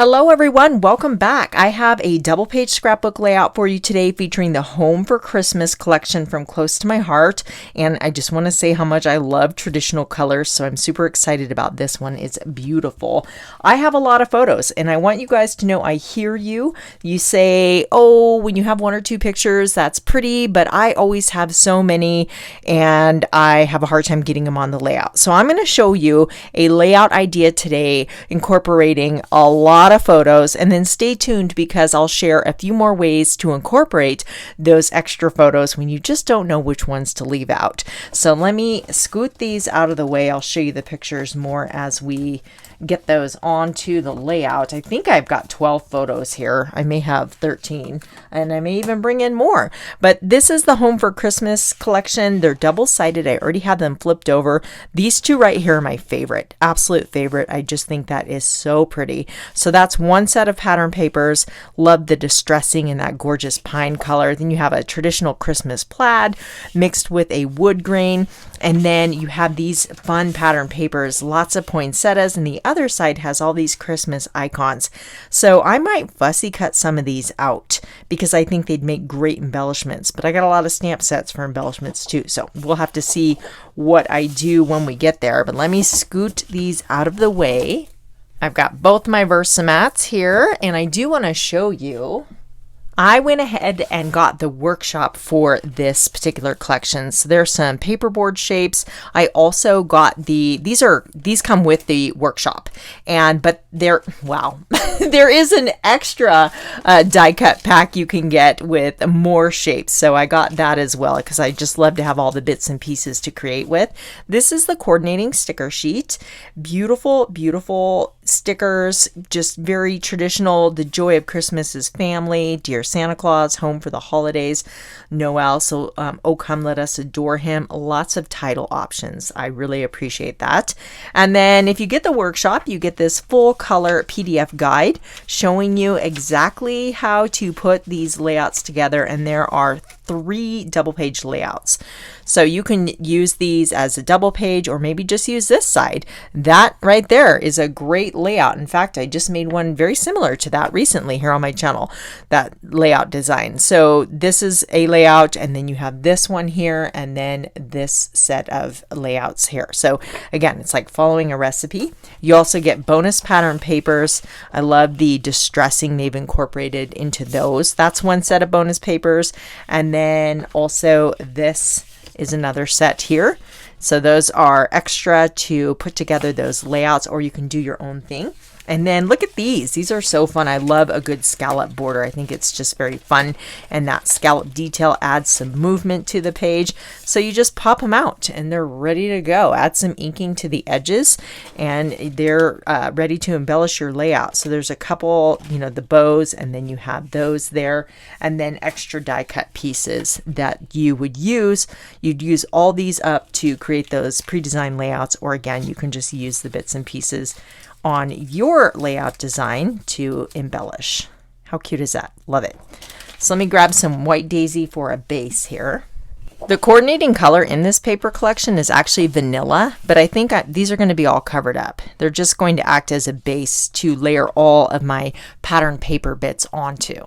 Hello everyone, welcome back. I have a double page scrapbook layout for you today featuring the Home for Christmas collection from close to my heart. And I just want to say how much I love traditional colors, so I'm super excited about this one. It's beautiful. I have a lot of photos and I want you guys to know I hear you. You say, oh, when you have one or two pictures, that's pretty, but I always have so many and I have a hard time getting them on the layout. So I'm going to show you a layout idea today incorporating a lot of photos, and then stay tuned because I'll share a few more ways to incorporate those extra photos when you just don't know which ones to leave out. So let me scoot these out of the way. I'll show you the pictures more as we get those onto the layout. I think I've got 12 photos here. I may have 13 and I may even bring in more, but this is the Home for Christmas collection. They're double-sided. I already have them flipped over. These two right here are my favorite, absolute favorite. I just think that is so pretty. So that's one set of pattern papers. Love the distressing in that gorgeous pine color. Then you have a traditional Christmas plaid mixed with a wood grain. And then you have these fun pattern papers, lots of poinsettias, and the other side has all these Christmas icons. So I might fussy cut some of these out because I think they'd make great embellishments, but I got a lot of stamp sets for embellishments too. So we'll have to see what I do when we get there, but let me scoot these out of the way. I've got both my Versamats here, and I do want to show you. I went ahead and got the workshop for this particular collection. So there's some paperboard shapes. I also got these come with the workshop, but there is an extra die cut pack you can get with more shapes. So I got that as well because I just love to have all the bits and pieces to create with. This is the coordinating sticker sheet. Beautiful, beautiful stickers, just very traditional. The joy of Christmas is family, dear Santa Claus, home for the holidays, Noel, so oh come let us adore him. Lots of title options. I really appreciate that. And then if you get the workshop, you get this full color PDF guide showing you exactly how to put these layouts together, and there are 3 double page layouts. So you can use these as a double page or maybe just use this side. That right there is a great layout. In fact, I just made one very similar to that recently here on my channel, that layout design. So this is a layout, and then you have this one here, and then this set of layouts here. So again, it's like following a recipe. You also get bonus pattern papers. I love the distressing they've incorporated into those. That's one set of bonus papers. And then also this is another set here. So those are extra to put together those layouts, or you can do your own thing. And then look at these. These are so fun. I love a good scallop border. I think it's just very fun. And that scallop detail adds some movement to the page. So you just pop them out and they're ready to go. Add some inking to the edges and they're ready to embellish your layout. So there's a couple, the bows, and then you have those there. And then extra die cut pieces that you would use. You'd use all these up to create those pre-designed layouts. Or again, you can just use the bits and pieces on your layout design to embellish. How cute is that? Love it. So let me grab some white daisy for a base here. The coordinating color in this paper collection is actually vanilla, but I think these are going to be all covered up. They're just going to act as a base to layer all of my pattern paper bits onto.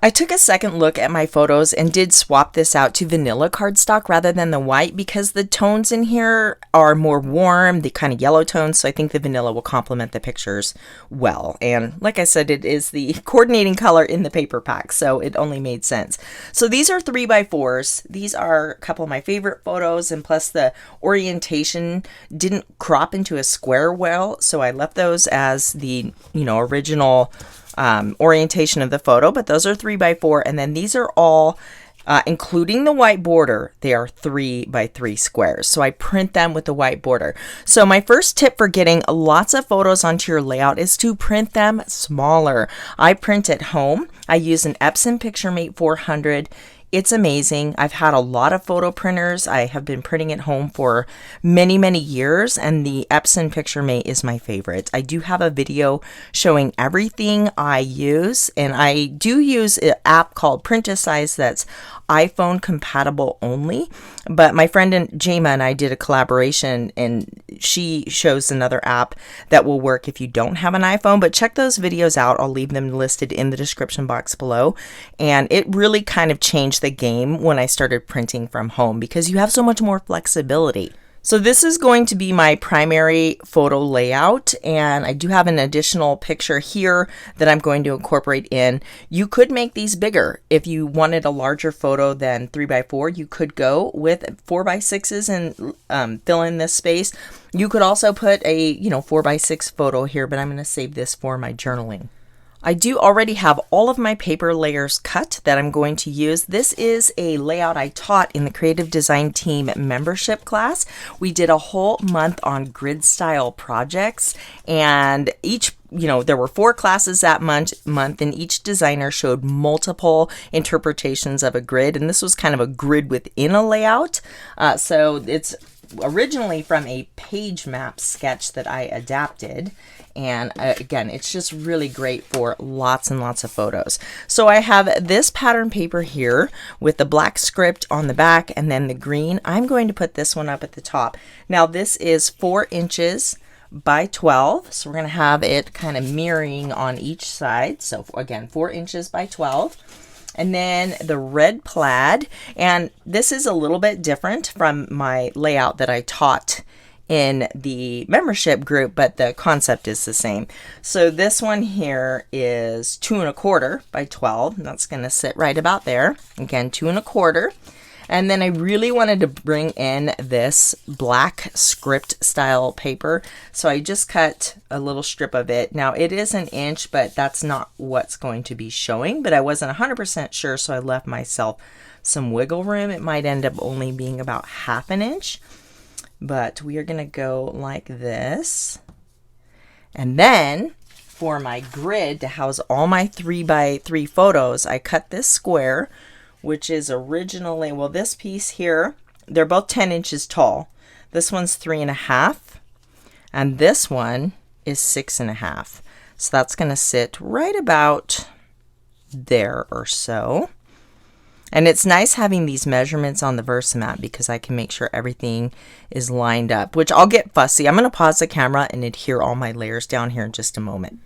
I took a second look at my photos and did swap this out to vanilla cardstock rather than the white because the tones in here are more warm, the kind of yellow tones, so I think the vanilla will complement the pictures well. And like I said, it is the coordinating color in the paper pack, so it only made sense. So these are 3x4s. These are a couple of my favorite photos, and plus the orientation didn't crop into a square well, so I left those as the original orientation of the photo, but those are 3x4, and then these are all including the white border, they are 3x3 squares. So I print them with the white border. So my first tip for getting lots of photos onto your layout is to print them smaller. I print at home. I use an Epson PictureMate 400. It's amazing. I've had a lot of photo printers. I have been printing at home for many, many years, and the Epson PictureMate is my favorite. I do have a video showing everything I use, and I do use an app called Printicize that's iPhone compatible only, but my friend Jema and I did a collaboration, and she shows another app that will work if you don't have an iPhone. But check those videos out. I'll leave them listed in the description box below. And it really kind of changed the game when I started printing from home because you have so much more flexibility. So this is going to be my primary photo layout, and I do have an additional picture here that I'm going to incorporate in. You could make these bigger. If you wanted a larger photo than 3x4, you could go with 4x6s and fill in this space. You could also put a 4x6 photo here, but I'm going to save this for my journaling. I do already have all of my paper layers cut that I'm going to use. This is a layout I taught in the Creative Design Team membership class. We did a whole month on grid style projects, and there were 4 classes that month, and each designer showed multiple interpretations of a grid, and this was kind of a grid within a layout. So it's originally from a page map sketch that I adapted. And again, it's just really great for lots and lots of photos. So I have this pattern paper here with the black script on the back and then the green. I'm going to put this one up at the top. Now this is 4 inches by 12. So we're going to have it kind of mirroring on each side. So again, 4 inches by 12. And then the red plaid, and this is a little bit different from my layout that I taught in the membership group, but the concept is the same. So this one here is 2 1/4 by 12. And that's going to sit right about there. Again, 2 1/4. And then I really wanted to bring in this black script style paper. So I just cut a little strip of it. Now it is 1 inch, but that's not what's going to be showing, but I wasn't 100% sure. So I left myself some wiggle room. It might end up only being about 1/2 inch. But we are going to go like this. And then for my grid to house all my 3x3 photos, I cut this square, which is originally, well, this piece here, they're both 10 inches tall. This one's 3.5, and this one is 6.5. So that's going to sit right about there or so. And it's nice having these measurements on the Versamat because I can make sure everything is lined up, which I'll get fussy. I'm going to pause the camera and adhere all my layers down here in just a moment.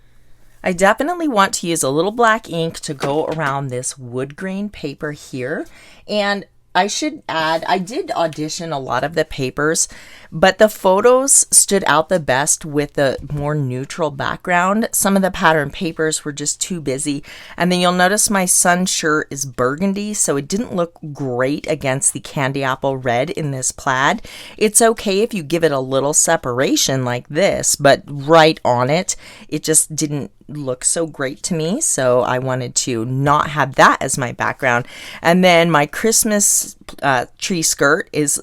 I definitely want to use a little black ink to go around this wood grain paper here. And I should add, I did audition a lot of the papers, but the photos stood out the best with the more neutral background. Some of the pattern papers were just too busy. And then you'll notice my sun's shirt is burgundy, so it didn't look great against the candy apple red in this plaid. It's okay if you give it a little separation like this, but right on it, it just didn't look so great to me, so I wanted to not have that as my background. And then my Christmas tree skirt is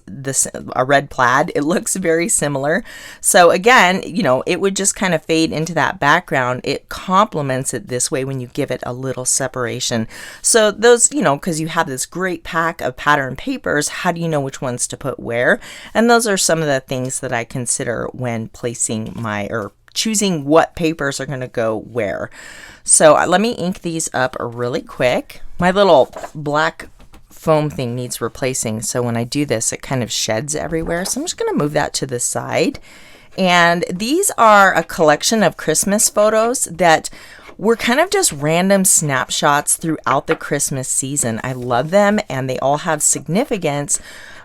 a red plaid. It looks very similar. So again, it would just kind of fade into that background. It complements it this way when you give it a little separation. So those, because you have this great pack of pattern papers, how do you know which ones to put where? And those are some of the things that I consider when placing choosing what papers are going to go where. So let me ink these up really quick. My little black foam thing needs replacing, so when I do this it kind of sheds everywhere, so I'm just going to move that to the side. And these are a collection of Christmas photos that were kind of just random snapshots throughout the Christmas season. I love them and they all have significance,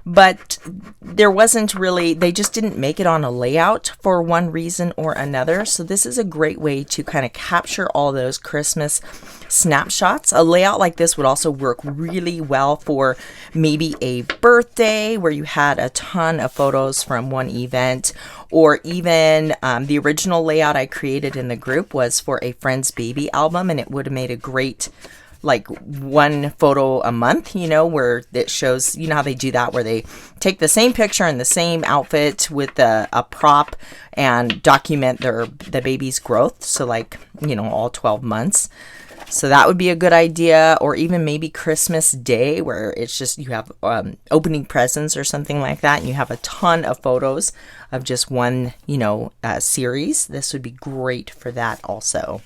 but there wasn't really, they just didn't make it on a layout for one reason or another. So this is a great way to kind of capture all those Christmas snapshots. A layout like this would also work really well for maybe a birthday where you had a ton of photos from one event, or even the original layout I created in the group was for a friend's baby album, and it would have made a great one photo a month, where it shows, how they do that, where they take the same picture in the same outfit with a prop and document the baby's growth. So all 12 months. So that would be a good idea. Or even maybe Christmas Day, where it's just you have opening presents or something like that, and you have a ton of photos of just one, series. This would be great for that also.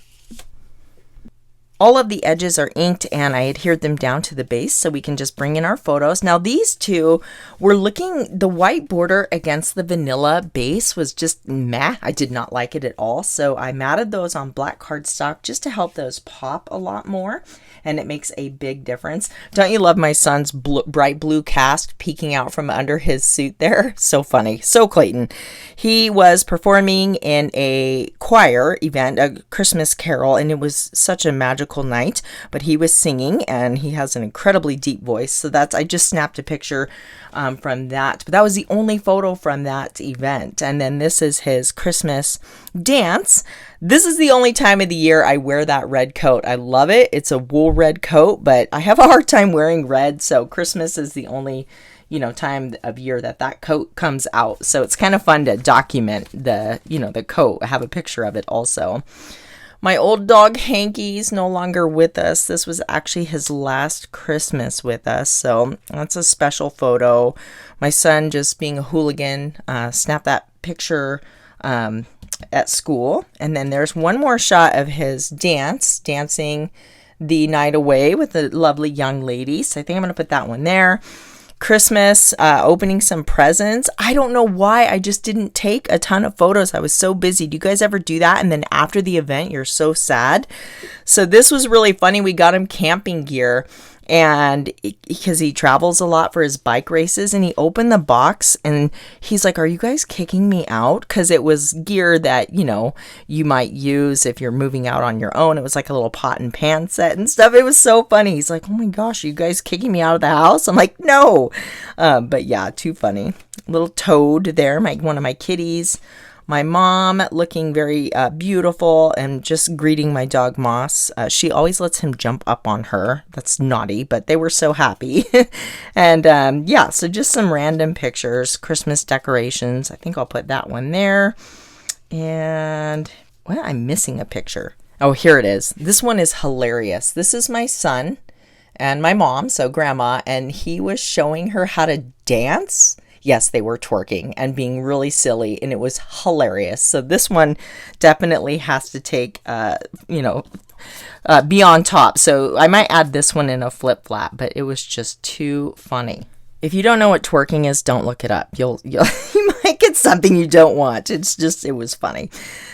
All of the edges are inked and I adhered them down to the base so we can just bring in our photos. Now these two were looking, the white border against the vanilla base was just meh. I did not like it at all. So I matted those on black cardstock just to help those pop a lot more. And it makes a big difference. Don't you love my son's bright blue cast peeking out from under his suit there? So funny. So Clayton. He was performing in a choir event, a Christmas carol, and it was such a magical night. But he was singing and he has an incredibly deep voice. So I just snapped a picture from that. But that was the only photo from that event. And then this is his Christmas dance. This is the only time of the year I wear that red coat. I love it. It's a wool red coat, but I have a hard time wearing red. So Christmas is the only, time of year that coat comes out. So it's kind of fun to document the coat. I have a picture of it also. My old dog Hanky's no longer with us. This was actually his last Christmas with us. So that's a special photo. My son, just being a hooligan, snapped that picture at school. And then there's one more shot of his dancing the night away with a lovely young lady. So I think I'm going to put that one there. Christmas, opening some presents. I don't know why I just didn't take a ton of photos. I was so busy. Do you guys ever do that? And then after the event, you're so sad. So this was really funny. We got him camping gear, and because he travels a lot for his bike races, and he opened the box and he's like, "Are you guys kicking me out?" Because it was gear that you might use if you're moving out on your own. It was like a little pot and pan set and stuff. It was so funny. He's like, "Oh my gosh, are you guys kicking me out of the house?" I'm like, "No." But yeah, too funny. Little toad there, one of my kitties. My mom looking very beautiful and just greeting my dog Moss. She always lets him jump up on her. That's naughty, but they were so happy. And so just some random pictures, Christmas decorations. I think I'll put that one there. And I'm missing a picture. Oh, here it is. This one is hilarious. This is my son and my mom, so grandma, and he was showing her how to dance. Yes, they were twerking and being really silly, and it was hilarious. So this one definitely has to take, be on top. So I might add this one in a flip flap, but it was just too funny. If you don't know what twerking is, don't look it up. You might get something you don't want. It was funny.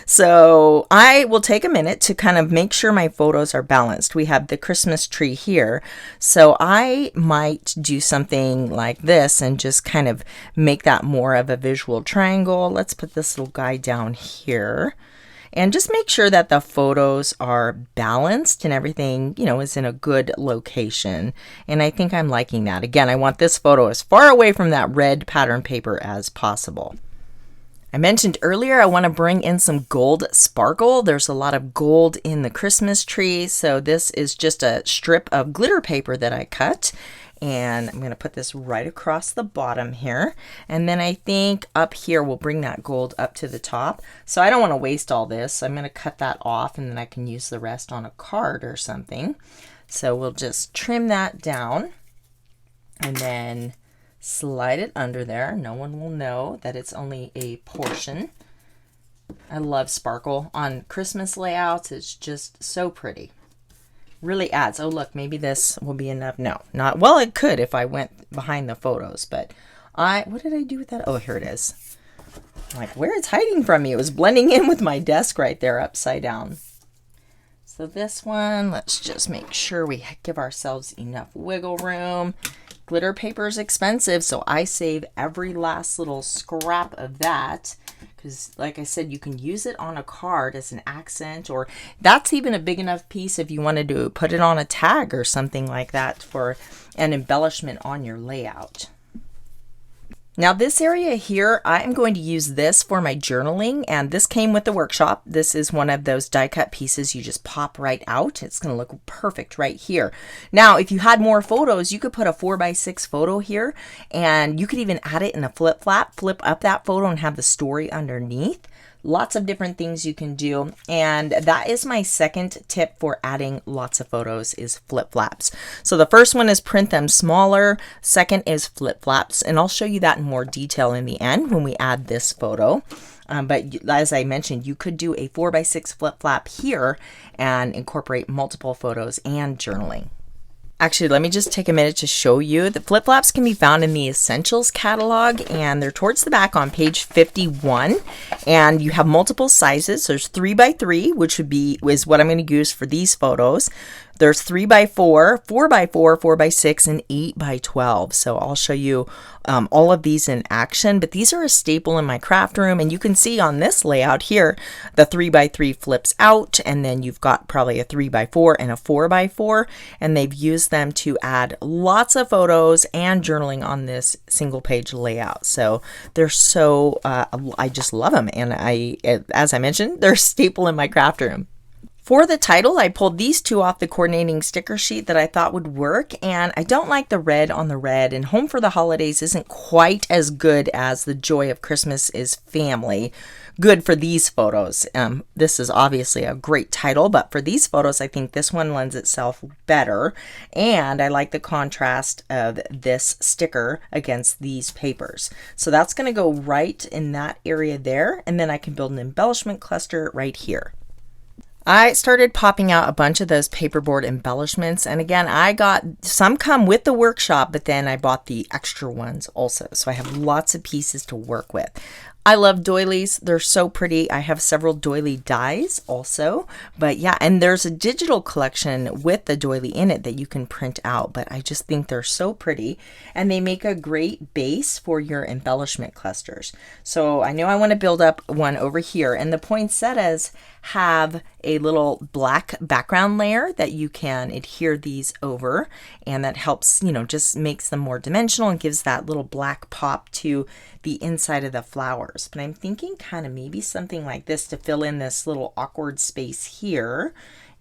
So I will take a minute to kind of make sure my photos are balanced. We have the Christmas tree here. So I might do something like this and just kind of make that more of a visual triangle. Let's put this little guy down here. And just make sure that the photos are balanced and everything, is in a good location. And I think I'm liking that. Again, I want this photo as far away from that red pattern paper as possible. I mentioned earlier I want to bring in some gold sparkle. There's a lot of gold in the Christmas tree. So this is just a strip of glitter paper that I cut. And I'm going to put this right across the bottom here. And then I think up here we'll bring that gold up to the top. So I don't want to waste all this. I'm going to cut that off and then I can use the rest on a card or something. So we'll just trim that down and then slide it under there. No one will know that it's only a portion. I love sparkle on Christmas layouts. It's just so pretty. Really adds. Oh, look, maybe this will be enough. No, not. Well, it could if I went behind the photos, but what did I do with that? Oh, here it is. I'm like, where it's hiding from me? It was blending in with my desk right there upside down. So this one, let's just make sure we give ourselves enough wiggle room. Glitter paper is expensive, so I save every last little scrap of that. Because like I said, you can use it on a card as an accent, or that's even a big enough piece if you wanted to put it on a tag or something like that for an embellishment on your layout. Now this area here, I am going to use this for my journaling, and this came with the workshop. This is one of those die cut pieces you just pop right out. It's going to look perfect right here. Now, if you had more photos, you could put a 4x6 photo here, and you could even add it in a flip flap, flip up that photo and have the story underneath. Lots of different things you can do, and that is my second tip for adding lots of photos is flip flaps. So the first one is print them smaller, second is flip flaps, and I'll show you that in more detail in the end when we add this photo. But as I mentioned, you could do a 4x6 flip flap here and incorporate multiple photos and journaling. Actually, let me just take a minute to show you. The flip flops can be found in the Essentials catalog, and they're towards the back on page 51. And you have multiple sizes. There's 3x3, which is what I'm going to use for these photos. There's 3x4, 4x4, 4x6, and 8x12. So I'll show you all of these in action, but these are a staple in my craft room. And you can see on this layout here, the 3x3 flips out, and then you've got probably a 3x4 and a 4x4, and they've used them to add lots of photos and journaling on this single page layout. So they're so, I just love them. And as I mentioned, they're a staple in my craft room. For the title, I pulled these two off the coordinating sticker sheet that I thought would work, and I don't like the red on the red, and Home for the Holidays isn't quite as good as The Joy of Christmas is Family. Good for these photos. This is obviously a great title, but for these photos, I think this one lends itself better, and I like the contrast of this sticker against these papers. So that's going to go right in that area there, and then I can build an embellishment cluster right here. I started popping out a bunch of those paperboard embellishments, and again, I got some come with the workshop, but then I bought the extra ones also, so I have lots of pieces to work with. I love doilies. They're so pretty. I have several doily dies also, but yeah, and there's a digital collection with the doily in it that you can print out, but I just think they're so pretty, and they make a great base for your embellishment clusters. So I know I want to build up one over here, and the poinsettias have a little black background layer that you can adhere these over, and that helps, just makes them more dimensional and gives that little black pop to the inside of the flowers. But I'm thinking kind of maybe something like this to fill in this little awkward space here,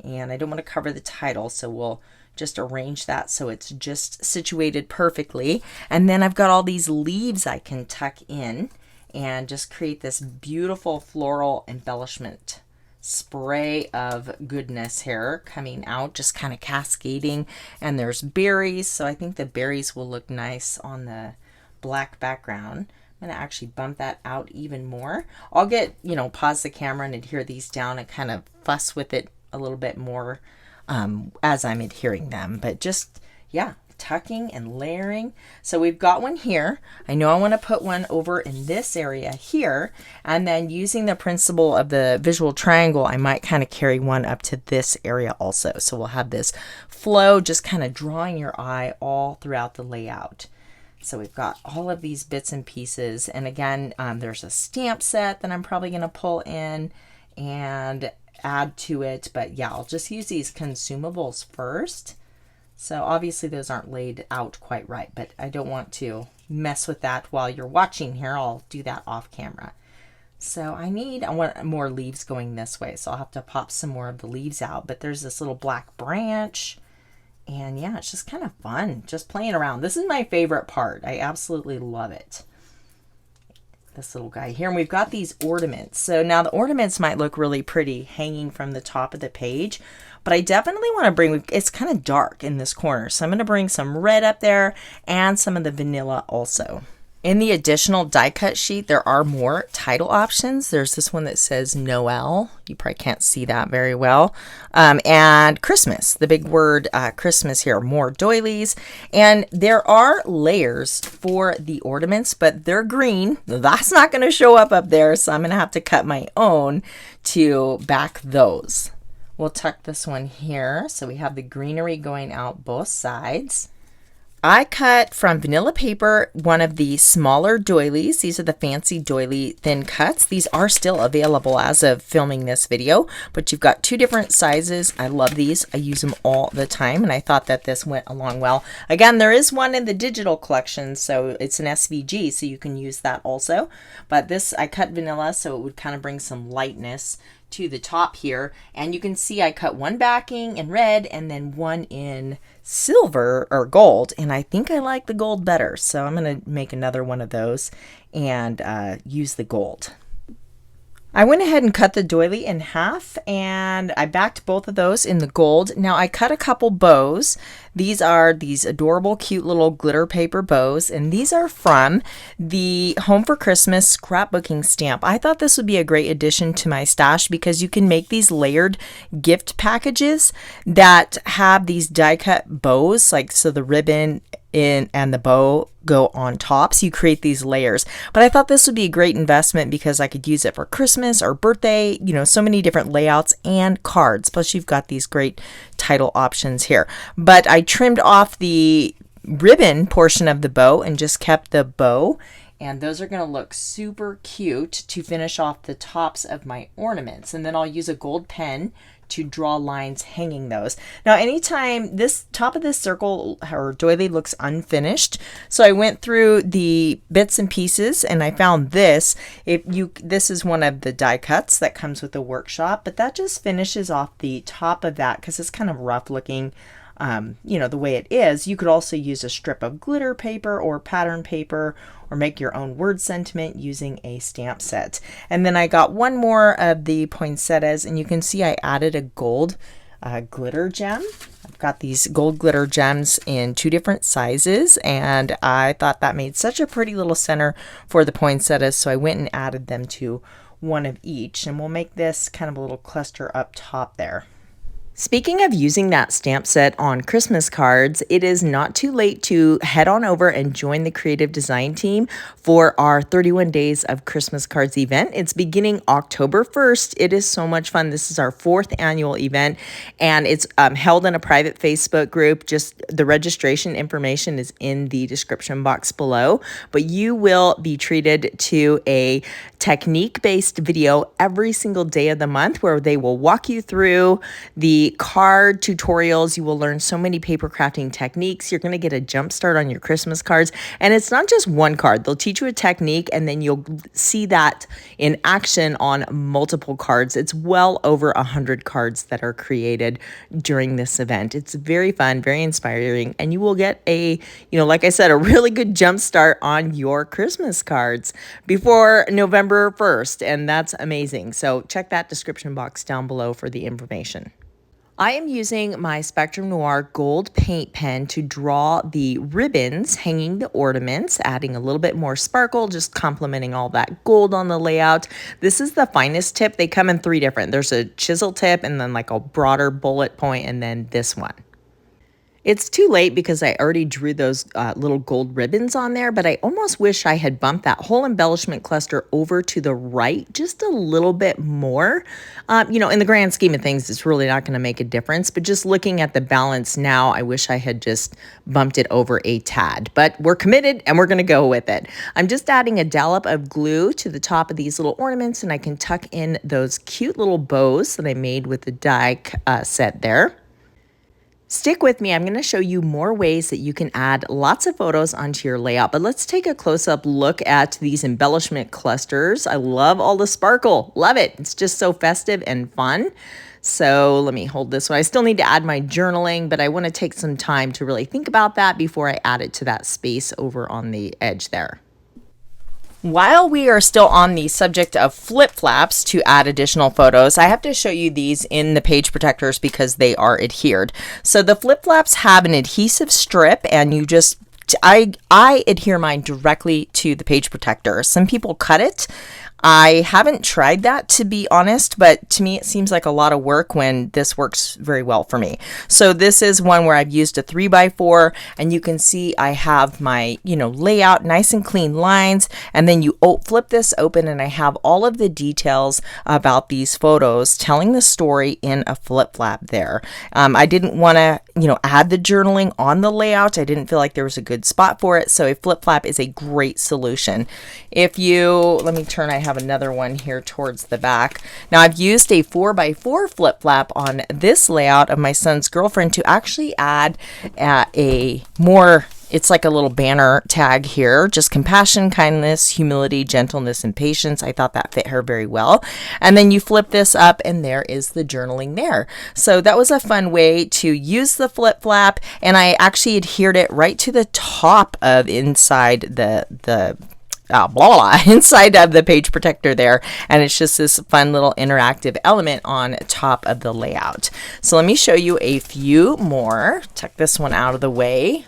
and I don't want to cover the title, so we'll just arrange that so it's just situated perfectly. And then I've got all these leaves I can tuck in and just create this beautiful floral embellishment spray of goodness here coming out, just kind of cascading. And there's berries, so I think the berries will look nice on the black background. I'm going to actually bump that out even more. I'll get, pause the camera and adhere these down and kind of fuss with it a little bit more as I'm adhering them. But just, yeah, tucking and layering. So we've got one here. I know I want to put one over in this area here, and then using the principle of the visual triangle, I might kind of carry one up to this area also. So we'll have this flow just kind of drawing your eye all throughout the layout. So we've got all of these bits and pieces, and again, there's a stamp set that I'm probably going to pull in and add to it, but yeah, I'll just use these consumables first. So obviously those aren't laid out quite right, but I don't want to mess with that while you're watching here. I'll do that off camera. So I want more leaves going this way, so I'll have to pop some more of the leaves out, but there's this little black branch. And yeah, it's just kind of fun, just playing around. This is my favorite part. I absolutely love it. This little guy here. And we've got these ornaments. So now the ornaments might look really pretty hanging from the top of the page, but I definitely want to bring, it's kind of dark in this corner. So I'm going to bring some red up there and some of the vanilla also. In the additional die cut sheet, there are more title options. There's this one that says Noel. You probably can't see that very well. And Christmas, the big word Christmas here, more doilies. And there are layers for the ornaments, but they're green. That's not going to show up there, so I'm going to have to cut my own to back those. We'll tuck this one here. So we have the greenery going out both sides. I cut from vanilla paper one of the smaller doilies. These are the fancy doily thin cuts. These are still available as of filming this video, but you've got two different sizes. I love these. I use them all the time, and I thought that this went along well. Again, there is one in the digital collection, so it's an SVG, so you can use that also. But this, I cut vanilla, so it would kind of bring some lightness to the top here, and you can see I cut one backing in red and then one in silver or gold, and I think I like the gold better, so I'm going to make another one of those and use the gold. I went ahead and cut the doily in half, and I backed both of those in the gold. Now I cut a couple bows. These are these adorable, cute little glitter paper bows, and these are from the Home for Christmas scrapbooking stamp. I thought this would be a great addition to my stash because you can make these layered gift packages that have these die cut bows, like so the ribbon in and the bow go on top, so you create these layers. But I thought this would be a great investment because I could use it for Christmas or birthday, you know, so many different layouts and cards. Plus you've got these great title options here. But I trimmed off the ribbon portion of the bow and just kept the bow, and those are going to look super cute to finish off the tops of my ornaments. And then I'll use a gold pen to draw lines hanging those. Now anytime this top of this circle or doily looks unfinished, so I went through the bits and pieces and I found this. This is one of the die cuts that comes with the workshop, but that just finishes off the top of that because it's kind of rough looking. You know, the way it is. You could also use a strip of glitter paper or pattern paper or make your own word sentiment using a stamp set. And then I got one more of the poinsettias, and you can see I added a gold glitter gem. I've got these gold glitter gems in 2 different sizes, and I thought that made such a pretty little center for the poinsettias, so I went and added them to one of each, and we'll make this kind of a little cluster up top there. Speaking of using that stamp set on Christmas cards, it is not too late to head on over and join the creative design team for our 31 Days of Christmas Cards event. It's beginning October 1st. It is so much fun. This is our 4th annual event, and it's held in a private Facebook group. Just the registration information is in the description box below, but you will be treated to a technique-based video every single day of the month where they will walk you through the card tutorials. You will learn so many paper crafting techniques. You're going to get a jump start on your Christmas cards. And it's not just one card. They'll teach you a technique and then you'll see that in action on multiple cards. It's well over 100 cards that are created during this event. It's very fun, very inspiring, and you will get a, like I said, a really good jump start on your Christmas cards before November 1st. And that's amazing. So check that description box down below for the information. I am using my Spectrum Noir gold paint pen to draw the ribbons hanging the ornaments, adding a little bit more sparkle, just complementing all that gold on the layout. This is the finest tip. They come in 3 different. There's a chisel tip and then like a broader bullet point, and then this one. It's too late because I already drew those little gold ribbons on there, but I almost wish I had bumped that whole embellishment cluster over to the right just a little bit more. In the grand scheme of things, it's really not going to make a difference, but just looking at the balance now, I wish I had just bumped it over a tad, but we're committed and we're going to go with it. I'm just adding a dollop of glue to the top of these little ornaments, and I can tuck in those cute little bows that I made with the die set there. Stick with me. I'm going to show you more ways that you can add lots of photos onto your layout, but let's take a close-up look at these embellishment clusters. I love all the sparkle. Love it. It's just so festive and fun. So let me hold this one. I still need to add my journaling, but I want to take some time to really think about that before I add it to that space over on the edge there. While we are still on the subject of flip flaps to add additional photos, I have to show you these in the page protectors because they are adhered. So the flip flaps have an adhesive strip, and you just, I adhere mine directly to the page protector. Some people cut it. I haven't tried that, to be honest, but to me it seems like a lot of work when this works very well for me. So this is one where I've used a 3x4, and you can see I have my, layout, nice and clean lines, and then you flip this open and I have all of the details about these photos telling the story in a flip flap there. I didn't want to, add the journaling on the layout. I didn't feel like there was a good spot for it, so a flip flap is a great solution. Let me turn, I have another one here towards the back. Now I've used a 4x4 flip flap on this layout of my son's girlfriend to actually add it's like a little banner tag here, just compassion, kindness, humility, gentleness, and patience. I thought that fit her very well. And then you flip this up and there is the journaling there. So that was a fun way to use the flip flap, and I actually adhered it right to the top of inside the blah, blah, inside of the page protector there. And it's just this fun little interactive element on top of the layout. So let me show you a few more. Tuck this one out of the way.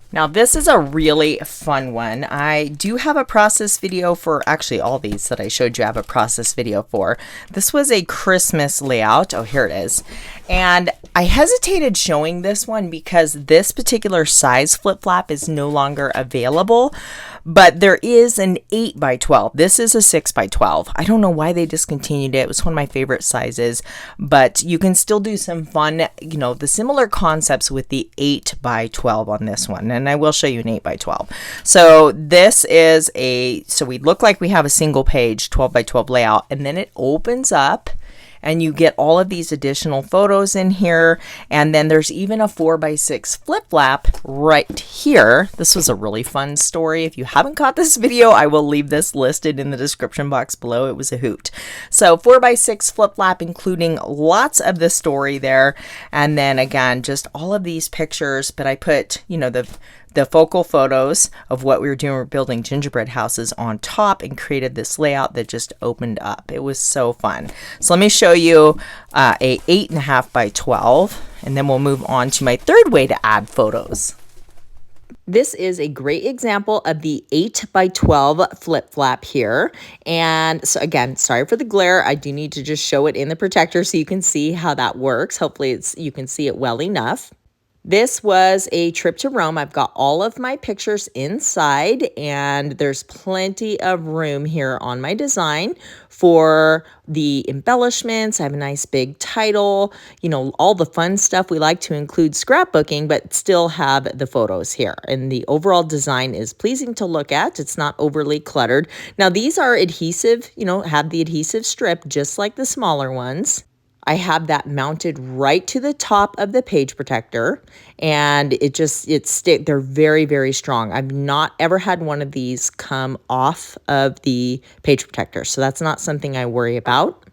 Now this is a really fun one. I do have a process video for, actually all these that I showed you I have a process video for. This was a Christmas layout. Oh, here it is. And I hesitated showing this one because this particular size flip flap is no longer available, but there is an 8 by 12. This is a 6 by 12. I don't know why they discontinued it. It was one of my favorite sizes, but you can still do some fun, you know, the similar concepts with the 8 by 12 on this one. And I will show you an 8 by 12. So this is so we look like we have a single page 12 by 12 layout, and then it opens up and you get all of these additional photos in here. And then there's even a 4 by 6 flip flap right here. This was a really fun story. If you haven't caught this video, I will leave this listed in the description box below. It was a hoot. So 4 by 6 flip flap, including lots of the story there. And then again, just all of these pictures, but I put, you know, the focal photos of what we were doing. We're building gingerbread houses on top and created this layout that just opened up. It was so fun. So let me show you a 8.5 by 12, and then we'll move on to my third way to add photos. This is a great example of the 8 by 12 flip flap here. And so again, sorry for the glare. I do need to just show it in the protector so you can see how that works. Hopefully you can see it well enough. This was a trip to Rome. I've got all of my pictures inside, and there's plenty of room here on my design for the embellishments. I have a nice big title, you know, all the fun stuff we like to include scrapbooking, but still have the photos here. And the overall design is pleasing to look at. It's not overly cluttered. Now these are adhesive, you know, have the adhesive strip just like the smaller ones. I have that mounted right to the top of the page protector, and they're very, very strong. I've not ever had one of these come off of the page protector, so that's not something I worry about.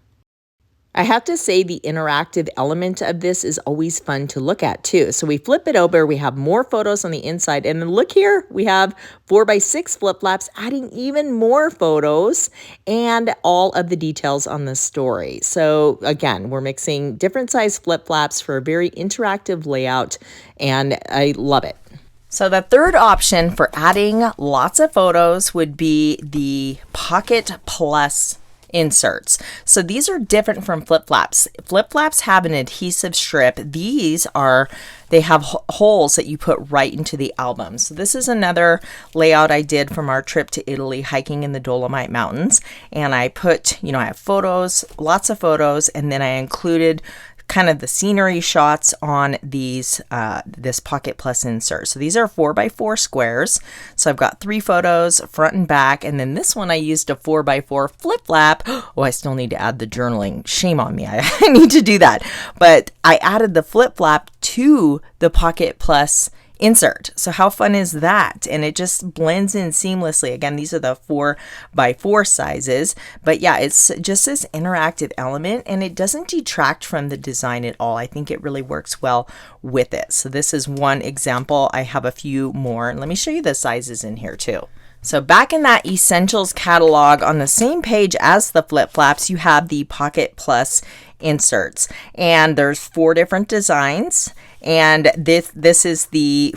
I have to say the interactive element of this is always fun to look at too. So we flip it over, we have more photos on the inside, and then look here, we have 4 by 6 flip flaps, adding even more photos and all of the details on the story. So again, we're mixing different size flip flaps for a very interactive layout, and I love it. So the third option for adding lots of photos would be the Pocket Plus inserts. So these are different from flip flaps. Flip flaps have an adhesive strip. They have holes that you put right into the album. So this is another layout I did from our trip to Italy, hiking in the Dolomite Mountains. And I put, you know, I have photos, lots of photos, and then I included kind of the scenery shots on these this Pocket Plus insert. So these are 4 by 4 squares. So I've got 3 photos front and back, and then this one I used a 4 by 4 flip flap. Oh, I still need to add the journaling. Shame on me. I need to do that. But I added the flip flap to the Pocket Plus insert. So how fun is that? And it just blends in seamlessly. Again, these are the 4 by 4 sizes, but yeah, it's just this interactive element, and it doesn't detract from the design at all. I think it really works well with it. So this is one example. I have a few more, and let me show you the sizes in here too. So back in that Essentials catalog on the same page as the flip flaps, you have the Pocket Plus inserts, and there's 4 different designs. And this is the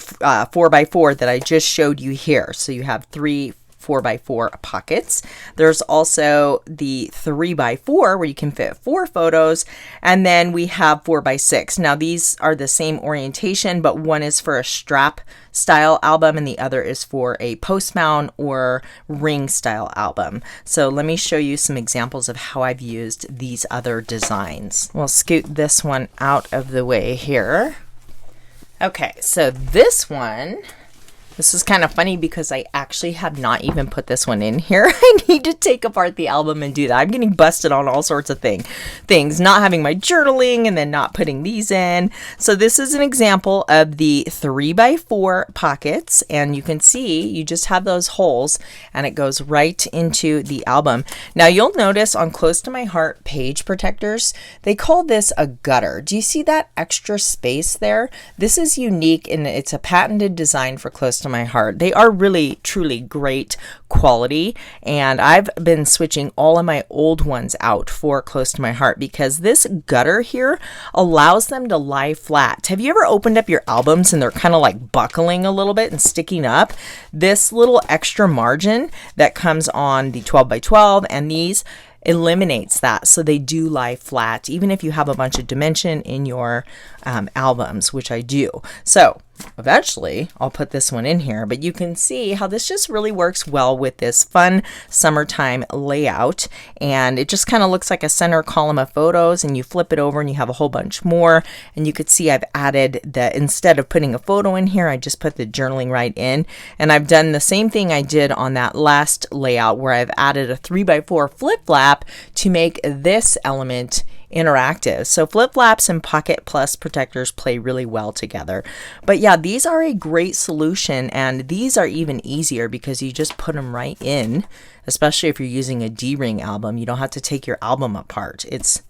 4 by 4 that I just showed you here. So you have 3 4 by 4 pockets. There's also the 3 by 4 where you can fit 4 photos. And then we have 4 by 6. Now these are the same orientation, but one is for a strap style album and the other is for a post mount or ring style album. So let me show you some examples of how I've used these other designs. We'll scoot this one out of the way here. Okay, so this is kind of funny because I actually have not even put this one in here. I need to take apart the album and do that. I'm getting busted on all sorts of things, not having my journaling and then not putting these in. So this is an example of the 3 by 4 pockets, and you can see you just have those holes and it goes right into the album. Now you'll notice on Close to My Heart page protectors, they call this a gutter. Do you see that extra space there? This is unique and it's a patented design for Close to to my heart. They are really, truly great quality, and I've been switching all of my old ones out for Close to My Heart because this gutter here allows them to lie flat. Have you ever opened up your albums and they're kind of like buckling a little bit and sticking up? This little extra margin that comes on the 12 by 12 and these eliminates that, so they do lie flat even if you have a bunch of dimension in your albums, which I do. So eventually I'll put this one in here, but you can see how this just really works well with this fun summertime layout, and it just kind of looks like a center column of photos, and you flip it over and you have a whole bunch more, and you could see I've added the, instead of putting a photo in here, I just put the journaling right in, and I've done the same thing I did on that last layout where I've added a 3x4 flip flap to make this element interactive. So flip flaps and Pocket Plus protectors play really well together. But yeah, these are a great solution, and these are even easier because you just put them right in, especially if you're using a D-ring album. You don't have to take your album apart.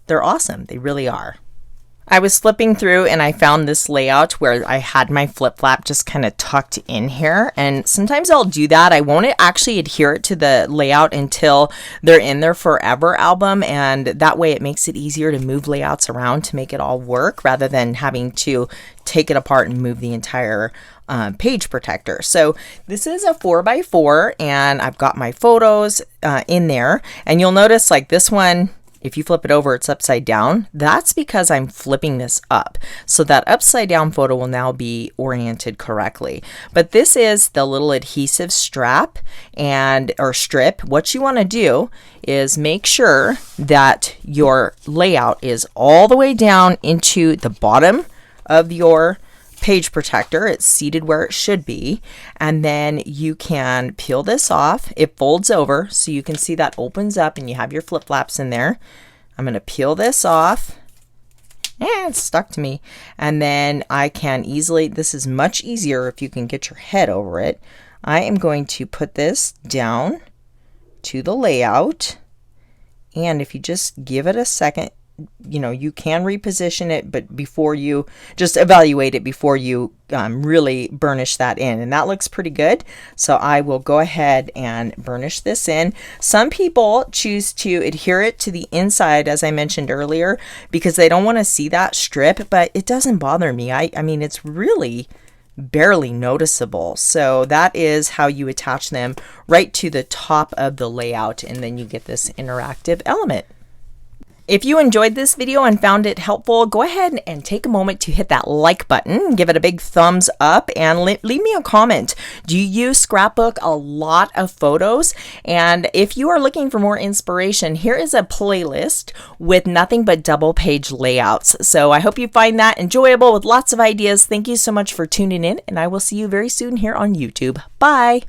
They're awesome. They really are. I was flipping through and I found this layout where I had my flip flap just kind of tucked in here, and sometimes I'll do that. I won't actually adhere it to the layout until they're in their forever album, and that way it makes it easier to move layouts around to make it all work rather than having to take it apart and move the entire page protector. So this is a 4x4 and I've got my photos in there, and you'll notice like this one, if you flip it over, it's upside down. That's because I'm flipping this up. So that upside down photo will now be oriented correctly. But this is the little adhesive strap or strip. What you want to do is make sure that your layout is all the way down into the bottom of your page protector. It's seated where it should be, and then you can peel this off. It folds over so you can see that opens up and you have your flip flaps in there. I'm going to peel this off. It's stuck to me, and then I can easily, this is much easier if you can get your head over it. I am going to put this down to the layout, and if you just give it a second, you know, you can reposition it, but before you just evaluate it before you really burnish that in, and that looks pretty good. So I will go ahead and burnish this in. Some people choose to adhere it to the inside, as I mentioned earlier, because they don't want to see that strip, but it doesn't bother me. I mean, it's really barely noticeable. So that is how you attach them right to the top of the layout, and then you get this interactive element. If you enjoyed this video and found it helpful, go ahead and take a moment to hit that like button, give it a big thumbs up, and leave me a comment. Do you use Scrapbook a lot of photos? And if you are looking for more inspiration, here is a playlist with nothing but double page layouts. So I hope you find that enjoyable with lots of ideas. Thank you so much for tuning in, and I will see you very soon here on YouTube. Bye!